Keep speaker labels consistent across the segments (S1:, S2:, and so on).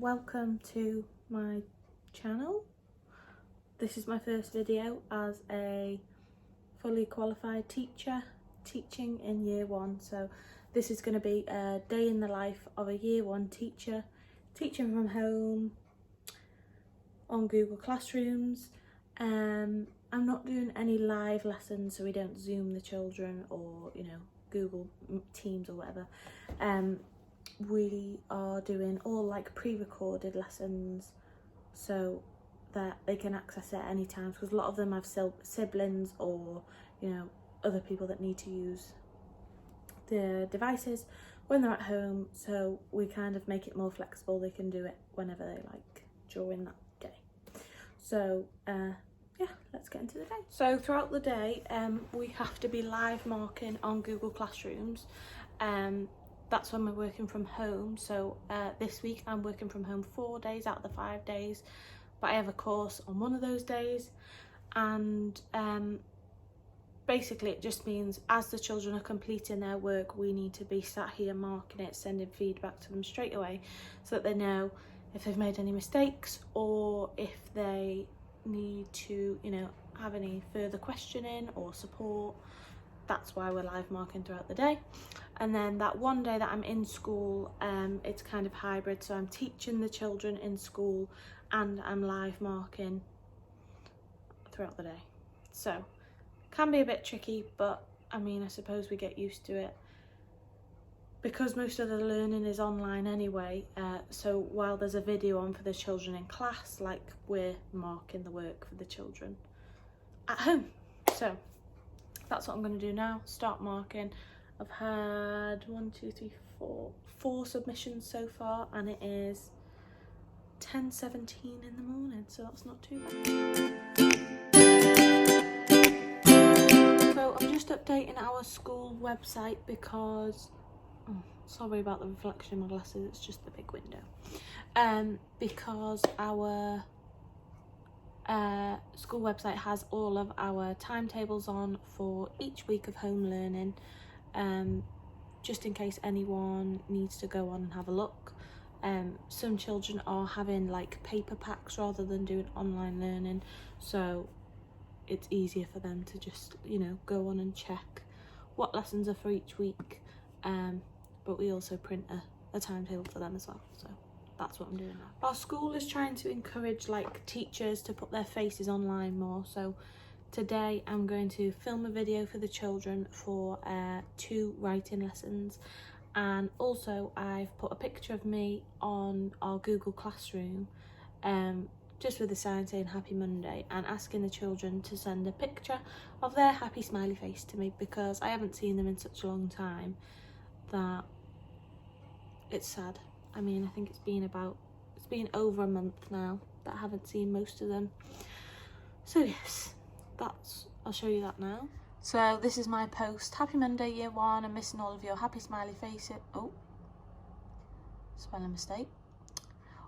S1: welcome to my channel. This is my first video as a fully qualified teacher teaching in year one. So this is going to be a day in the life of a year one teacher teaching from home on Google Classrooms. I'm not doing any live lessons, so we don't Zoom the children or, Google Teams or whatever. We are doing all like pre-recorded lessons so that they can access it at any time, because a lot of them have siblings or other people that need to use the devices when they're at home, so we kind of make it more flexible. They can do it whenever they like during that day. So yeah, let's get into the day. So throughout the day we have to be live marking on Google Classrooms. That's when we're working from home. So this week I'm working from home 4 days out of the 5 days, but I have a course on one of those days. And basically it just means as the children are completing their work, we need to be sat here marking it, sending feedback to them straight away so that they know if they've made any mistakes or if they need to have any further questioning or support. That's why we're live marking throughout the day. And then that one day that I'm in school, it's kind of hybrid, so I'm teaching the children in school and I'm live marking throughout the day. So can be a bit tricky, but I mean, I suppose we get used to it because most of the learning is online anyway. So while there's a video on for the children in class, like, we're marking the work for the children at home. So that's what I'm going to do now, start marking. I've had 4 submissions so far, and it is 10:17 in the morning, so that's not too bad. So I'm just updating our school website because, sorry about the reflection in my glasses, it's just the big window. Because our school website has all of our timetables on for each week of home learning, just in case anyone needs to go on and have a look. Some children are having like paper packs rather than doing online learning, so it's easier for them to just go on and check what lessons are for each week, but we also print a timetable for them as well, so that's what I'm doing now. Our school is trying to encourage like teachers to put their faces online more, so today I'm going to film a video for the children for 2 writing lessons, and also I've put a picture of me on our Google Classroom just with a sign saying Happy Monday, and asking the children to send a picture of their happy smiley face to me, because I haven't seen them in such a long time that it's sad. I mean, I think it's been over a month now that I haven't seen most of them. So yes, I'll show you that now. So this is my post. Happy Monday, year one. I'm missing all of your happy smiley faces. Oh, spelling mistake.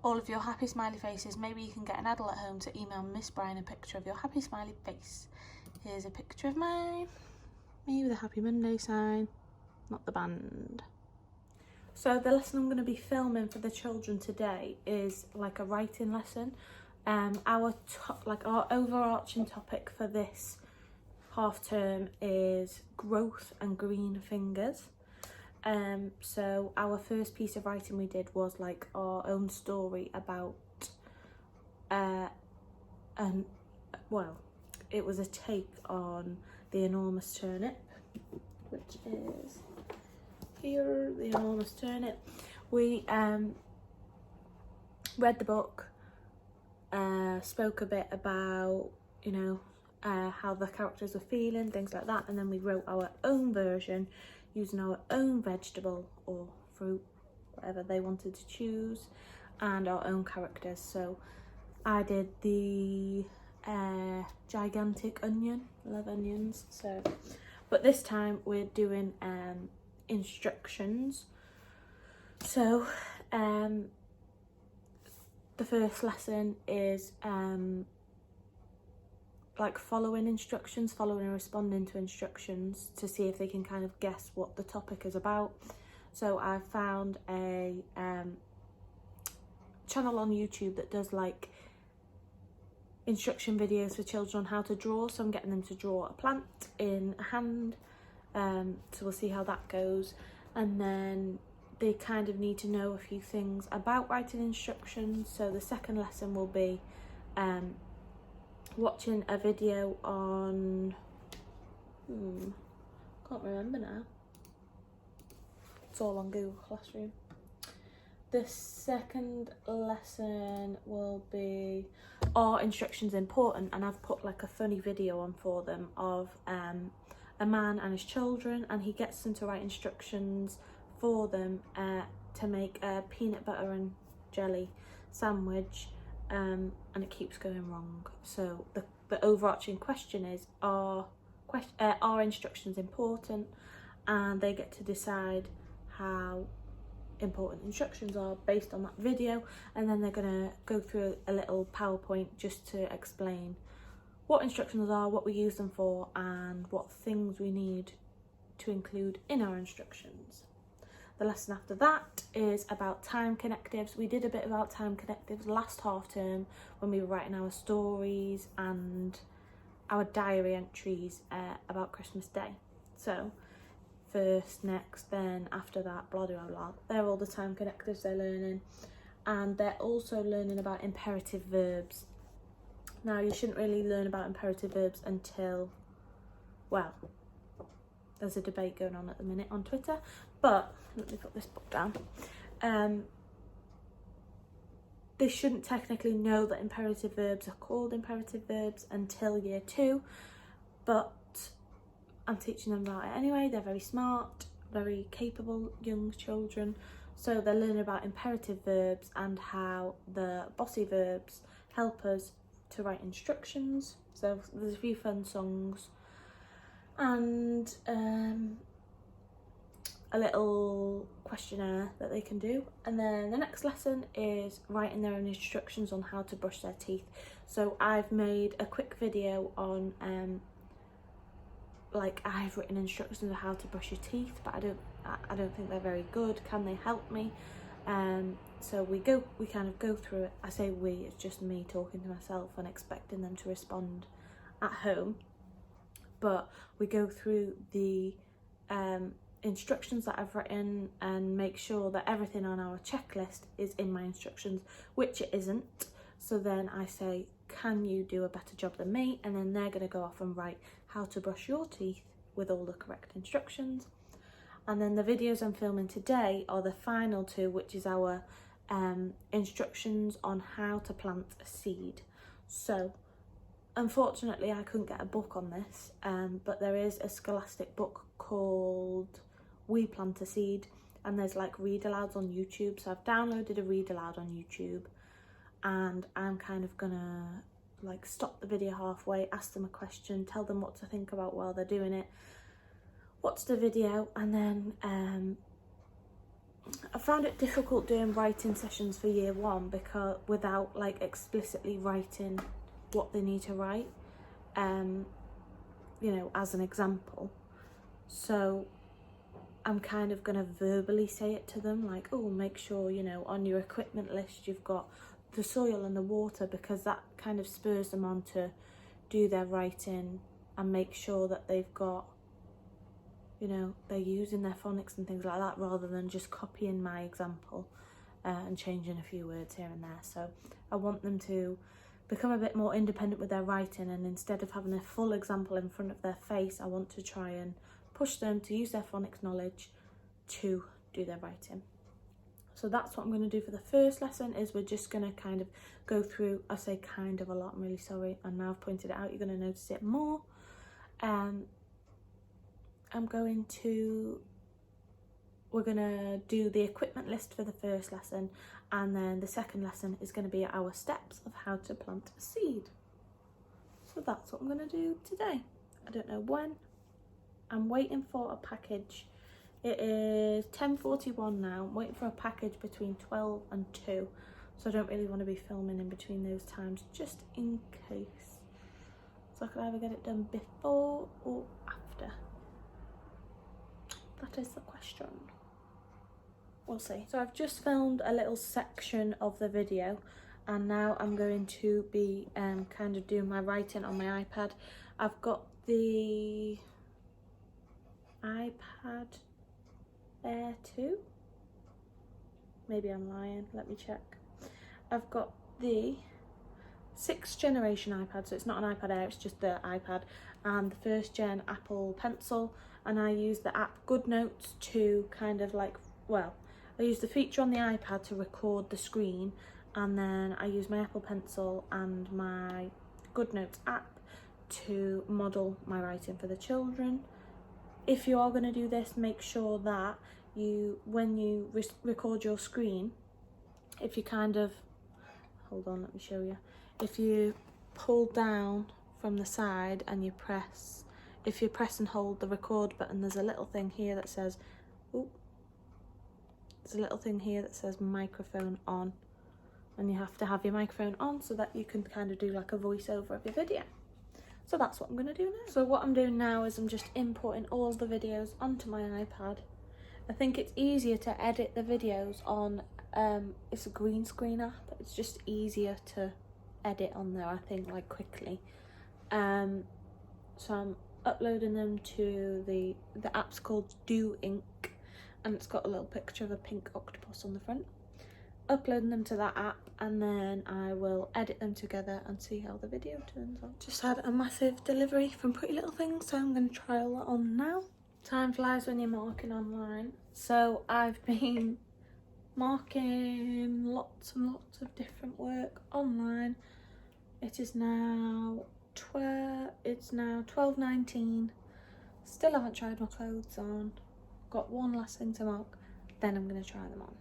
S1: All of your happy smiley faces. Maybe you can get an adult at home to email Miss Bryan a picture of your happy smiley face. Here's a picture of me with a Happy Monday sign, not the band. So the lesson I'm going to be filming for the children today is like a writing lesson. Our overarching topic for this half term is growth and green fingers. So our first piece of writing we did was like our own story about it was a take on The Enormous Turnip, which is here, The Enormous Turnip. We read the book, spoke a bit about how the characters were feeling, things like that, and then we wrote our own version using our own vegetable or fruit, whatever they wanted to choose, and our own characters. So I did the gigantic onion, love onions. So, but this time we're doing instructions. So the first lesson is like following instructions, following and responding to instructions to see if they can kind of guess what the topic is about. So I found a channel on YouTube that does like instruction videos for children on how to draw, so I'm getting them to draw a plant in a hand, so we'll see how that goes. And then they kind of need to know a few things about writing instructions, so the second lesson will be watching a video on can't remember now, it's all on Google Classroom. The second lesson will be, are instructions important? And I've put like a funny video on for them of a man and his children, and he gets them to write instructions for them to make a peanut butter and jelly sandwich, and it keeps going wrong. So the overarching question is, are instructions important? And they get to decide how important instructions are based on that video, and then they're going to go through a little PowerPoint just to explain what instructions are, what we use them for, and what things we need to include in our instructions. The lesson after that is about time connectives. We did a bit about time connectives last half term when we were writing our stories and our diary entries about Christmas Day. So first, next, then, after that, blah blah blah. They're all the time connectives they're learning, and they're also learning about imperative verbs. Now, you shouldn't really learn about imperative verbs until, well, there's a debate going on at the minute on Twitter, but let me put this book down. They shouldn't technically know that imperative verbs are called imperative verbs until year 2, but I'm teaching them about it anyway. They're very smart, very capable young children, so they're learning about imperative verbs and how the bossy verbs help us to write instructions. So there's a few fun songs and a little questionnaire that they can do. And then the next lesson is writing their own instructions on how to brush their teeth. So I've made a quick video on like, I've written instructions on how to brush your teeth, but I don't think they're very good. Can they help me? So we kind of go through it. I say we, it's just me talking to myself and expecting them to respond at home. But we go through the instructions that I've written and make sure that everything on our checklist is in my instructions, which it isn't. So then I say, can you do a better job than me? And then they're going to go off and write how to brush your teeth with all the correct instructions. And then the videos I'm filming today are the final 2, which is our instructions on how to plant a seed. So unfortunately I couldn't get a book on this, but there is a Scholastic book called We Plant a Seed, and there's like read alouds on YouTube. So I've downloaded a read aloud on YouTube, and I'm kind of gonna like stop the video halfway, ask them a question, tell them what to think about while they're doing it, watch the video, and then I found it difficult doing writing sessions for year 1 because without like explicitly writing what they need to write, you know, as an example. So I'm kind of gonna verbally say it to them, like, oh, make sure, you know, on your equipment list you've got the soil and the water, because that kind of spurs them on to do their writing and make sure that they've got, you know, they're using their phonics and things like that, rather than just copying my example and changing a few words here and there. So I want them to become a bit more independent with their writing, and instead of having a full example in front of their face, I want to try and push them to use their phonics knowledge to do their writing. So that's what I'm going to do for the first lesson, is we're just going to kind of go through, I say kind of a lot, I'm really sorry, and now I've pointed it out, you're going to notice it more. We're going to do the equipment list for the first lesson, and then the second lesson is going to be our steps of how to plant a seed. So that's what I'm going to do today. I don't know when. I'm waiting for a package. It is 10:41 now. I'm waiting for a package between 12 and 2. So I don't really want to be filming in between those times, just in case. So I could either get it done before or after. That is the question. we'll see. So I've just filmed a little section of the video, and now I'm going to be kind of doing my writing on my iPad. I've got the iPad Air 2. Maybe I'm lying, let me check. I've got the 6th generation iPad, so it's not an iPad Air, it's just the iPad, and the 1st gen Apple Pencil, and I use the app GoodNotes to kind of like, well, I use the feature on the iPad to record the screen, and then I use my Apple Pencil and my GoodNotes app to model my writing for the children. If you are going to do this, make sure that you, when you record your screen, if you kind of, hold on, let me show you. If you pull down from the side and you press, if you press and hold the record button, there's a little thing here that says, ooh, there's a little thing here that says microphone on, and you have to have your microphone on so that you can kind of do like a voiceover of your video. So that's what I'm going to do now. So what I'm doing now is I'm just importing all the videos onto my iPad. I think it's easier to edit the videos on, it's a green screen app. It's just easier to edit on there, I think, like quickly. So I'm uploading them to the app's called Do Ink, and it's got a little picture of a pink octopus on the front. Uploading them to that app, and then I will edit them together and see how the video turns out. Just had a massive delivery from Pretty Little Things, so I'm going to trial that on now. Time flies when you're marking online. So I've been marking lots and lots of different work online. It is now 12:19. Still haven't tried my clothes on. Got one last thing to mark, then I'm going to try them on.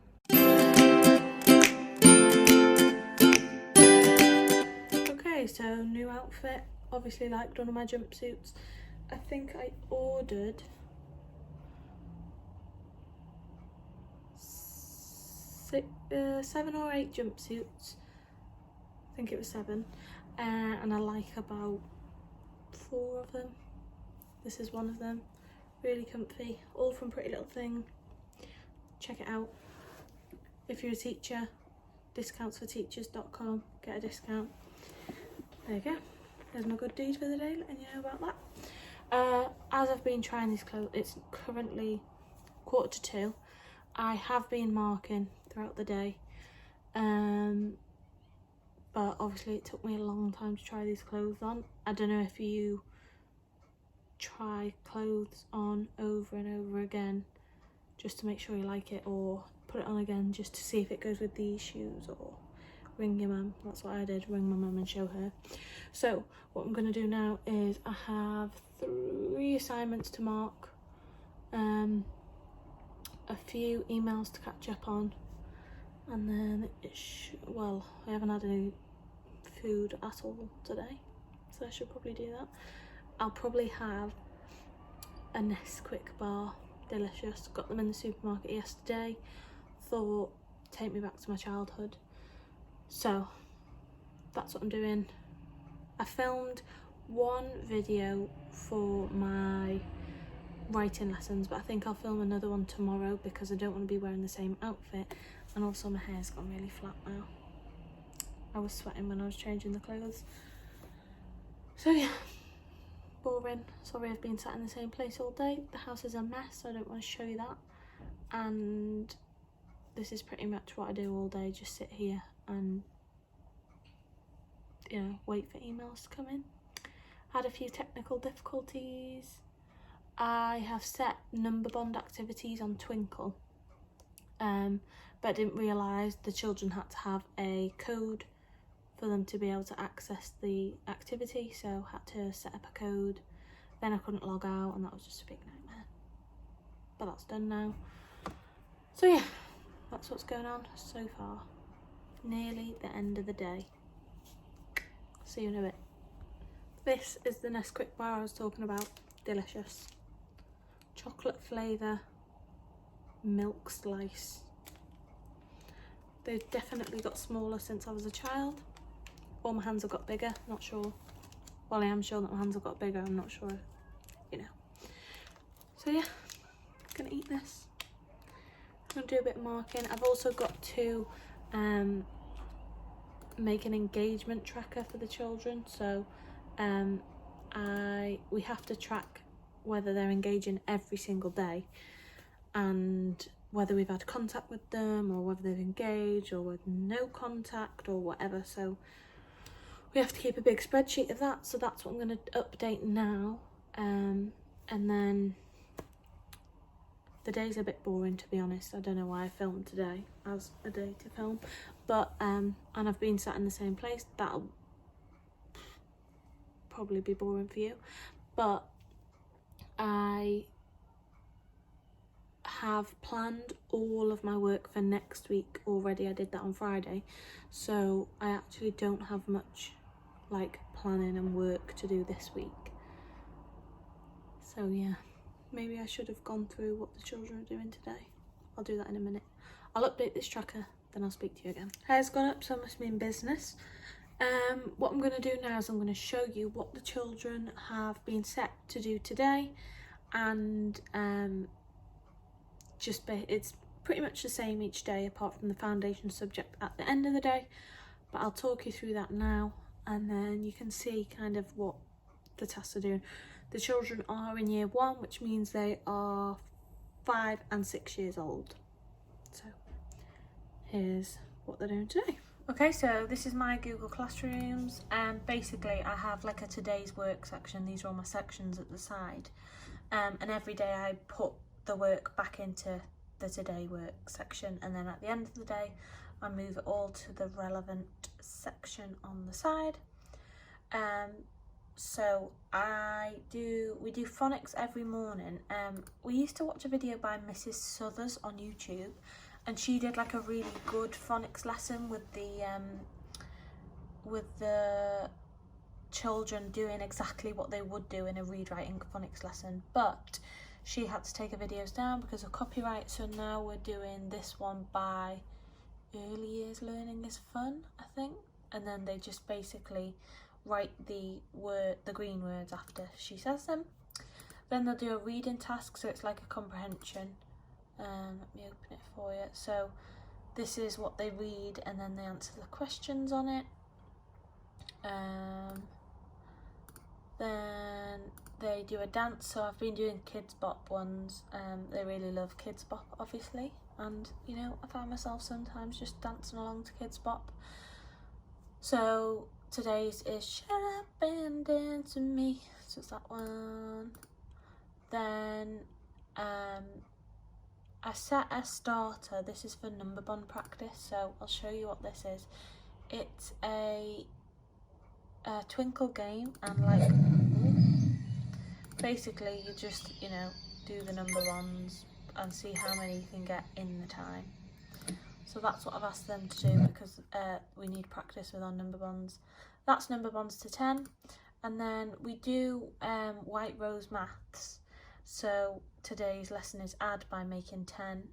S1: Okay, so new outfit. Obviously liked one of my jumpsuits. I think I ordered 7 or 8 jumpsuits. I think it was 7. And I like about 4 of them. This is one of them. Really comfy. All from Pretty Little Thing. Check it out. If you're a teacher, discountsforteachers.com. Get a discount. There you go. There's my good deed for the day, letting you know about that. As I've been trying these clothes, it's currently 1:45. I have been marking throughout the day, but obviously it took me a long time to try these clothes on. I don't know if you try clothes on over and over again just to make sure you like it, or put it on again just to see if it goes with these shoes, or ring your mum. That's what I did, ring my mum and show her. So what I'm going to do now is I have 3 assignments to mark, a few emails to catch up on, and then well, I haven't had any food at all today, so I should probably do that. I'll probably have a Nesquik bar, delicious. Got them in the supermarket yesterday. Thought, take me back to my childhood. So that's what I'm doing. I filmed one video for my writing lessons, but I think I'll film another one tomorrow because I don't want to be wearing the same outfit, and also my hair's gone really flat now. I was sweating when I was changing the clothes. So yeah, boring. Sorry I've been sat in the same place all day. The house is a mess, so I don't want to show you that. And this is pretty much what I do all day, just sit here and, you know, wait for emails to come in. Had a few technical difficulties. I have set number bond activities on Twinkle, but I didn't realise the children had to have a code for them to be able to access the activity, so had to set up a code. Then I couldn't log out, and that was just a big nightmare. But that's done now. So yeah, that's what's going on so far. Nearly the end of the day. See you in a bit. This is the Nesquik bar I was talking about. Delicious. Chocolate flavour, milk slice. They've definitely got smaller since I was a child. Or my hands have got bigger, not sure. Well, I am sure that my hands have got bigger, I'm not sure, you know. So yeah, gonna eat this. I'll do a bit of marking. I've also got to make an engagement tracker for the children, so we have to track whether they're engaging every single day and whether we've had contact with them or whether they've engaged or with no contact or whatever. So we have to keep a big spreadsheet of that, so that's what I'm going to update now. And then the day's a bit boring, to be honest. I don't know why I filmed today as a day to film, but and I've been sat in the same place. That'll probably be boring for you, but I have planned all of my work for next week already. I did that on Friday, so I actually don't have much like planning and work to do this week. So yeah, maybe I should have gone through what the children are doing today. I'll do that in a minute. I'll update this tracker, then I'll speak to you again. Hair's gone up, so I must be in business. What I'm going to do now is I'm going to show you what the children have been set to do today, and it's pretty much the same each day apart from the foundation subject at the end of the day, but I'll talk you through that now, and then you can see kind of what the tasks are doing. The children are in year 1, which means they are 5 and 6 years old. So here's what they're doing today. Okay, so this is my Google Classrooms, and basically I have like a today's work section. These are all my sections at the side, and every day I put the work back into the today work section, and then at the end of the day I move it all to the relevant section on the side. So we do phonics every morning. We used to watch a video by Mrs. Suthers on YouTube, and she did like a really good phonics lesson with the children doing exactly what they would do in a read writing phonics lesson, but she had to take her videos down because of copyright, so now we're doing this one by Early Years Learning is Fun, I think, and then they just basically write the green words after she says them. Then they'll do a reading task, so it's like a comprehension. Let me open it for you. So this is what they read, and then they answer the questions on it. Then they do a dance, so I've been doing Kids Bop ones. They really love Kids Bop, obviously, and you know, I find myself sometimes just dancing along to Kids Bop. So today's is Shut Up and Dance With Me, so it's that one. Then I set a starter. This is for number bond practice, so I'll show you what this is. It's a twinkle game, and like basically you just, you know, do the number bonds and see how many you can get in the time. So that's what I've asked them to do, because we need practice with our number bonds. That's number bonds to 10, and then we do White Rose maths. So today's lesson is add by making 10.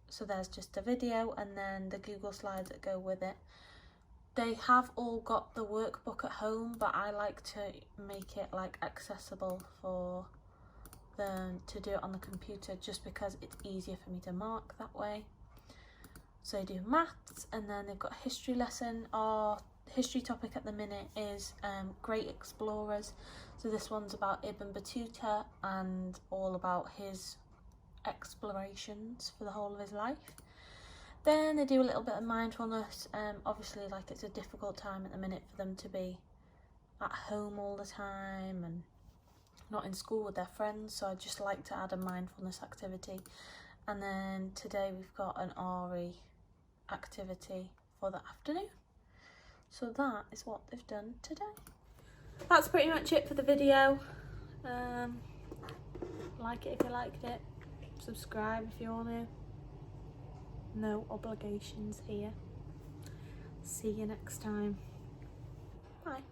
S1: So there's just a video and then the Google slides that go with it. They have all got the workbook at home, but I like to make it like accessible for them to do it on the computer, just because it's easier for me to mark that way. So they do maths, and then they've got a history lesson. Our history topic at the minute is Great Explorers. So this one's about Ibn Battuta and all about his explorations for the whole of his life. Then they do a little bit of mindfulness. Obviously, like, it's a difficult time at the minute for them to be at home all the time and not in school with their friends, so I just like to add a mindfulness activity. And then today we've got an RE activity for the afternoon. So that is what they've done today. That's pretty much it for the video. Like it if you liked it. Subscribe if you want to. No obligations here. See you next time. Bye.